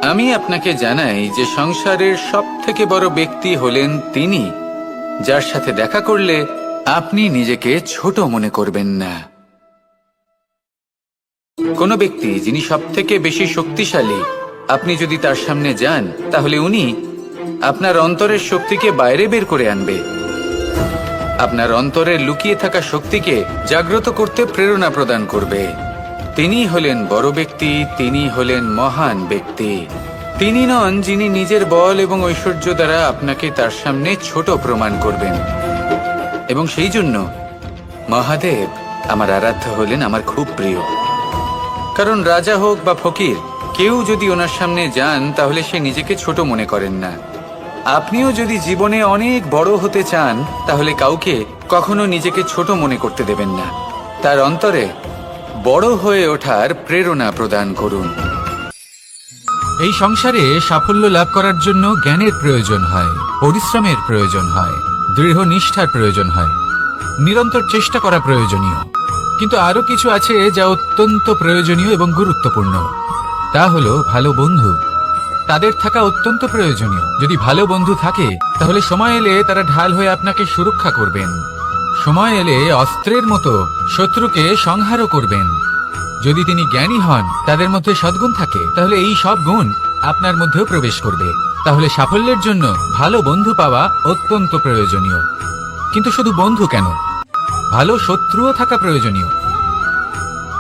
আমি আপনাকে জানাই যে সংসারের সবথেকে বড় ব্যক্তি হলেন তিনি, যার সাথে দেখা করলে আপনি নিজেকে ছোট মনে করবেন না। কোনো ব্যক্তি যিনি সবথেকে বেশি শক্তিশালী, আপনি যদি তার সামনে যান তাহলে উনি আপনার অন্তরের শক্তিকে বাইরে বের করে আনবে, আপনার অন্তরের লুকিয়ে থাকা শক্তিকে জাগ্রত করতে প্রেরণা প্রদান করবে। তিনি হলেন বড় ব্যক্তি, তিনি হলেন মহান ব্যক্তি। তিনি নন যিনি নিজের বল এবং ঐশ্বর্য দ্বারা আপনাকে তার সামনে ছোট প্রমাণ করবেন। এবং সেই জন্য মহাদেব আমার আরাধ্য হলেন আমার খুব প্রিয়। কারণ রাজা হোক বা ফকির, কেউ যদি ওনার সামনে যান তাহলে সে নিজেকে ছোট মনে করেন না। আপনিও যদি জীবনে অনেক বড় হতে চান তাহলে কাউকে কখনো নিজেকে ছোট মনে করতে দেবেন না। তার অন্তরে বড় হয়ে ওঠার প্রেরণা প্রদান করুন। এই সংসারে সাফল্য লাভ করার জন্য জ্ঞানের প্রয়োজন হয়, পরিশ্রমের প্রয়োজন হয়, দৃঢ় নিষ্ঠার প্রয়োজন হয়, নিরন্তর চেষ্টা করা প্রয়োজনীয়। কিন্তু আরো কিছু আছে যা অত্যন্ত প্রয়োজনীয় এবং গুরুত্বপূর্ণ। তা হলো ভালো বন্ধু। তাদের থাকা অত্যন্ত প্রয়োজনীয়। যদি ভালো বন্ধু থাকে তাহলে সময় এলে তারা ঢাল হয়ে আপনাকে সুরক্ষা করবেন। সময় এলে অস্ত্রের মতো শত্রুকে সংহারও করবেন। যদি তিনি জ্ঞানী হন, তাদের মধ্যে সদ্গুণ থাকে, তাহলে এই সব গুণ আপনার মধ্যেও প্রবেশ করবে। তাহলে সাফল্যের জন্য ভালো বন্ধু পাওয়া অত্যন্ত প্রয়োজনীয়। কিন্তু শুধু বন্ধু কেন, ভালো শত্রুও থাকা প্রয়োজনীয়।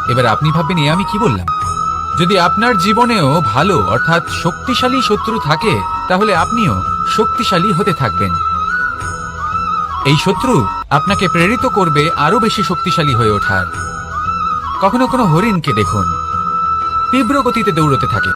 এবার আপনি ভাববেন, আমি কি বললাম? যদি আপনার জীবনেও ভালো অর্থাৎ শক্তিশালী শত্রু থাকে তাহলে আপনিও শক্তিশালী হতে থাকবেন। এই শত্রু আপনাকে প্রেরিত করবে আরো বেশি শক্তিশালী হয়ে ওঠার। কখনো কোনো হরিণকে দেখুন, তীব্র গতিতে দৌড়তে থাকে,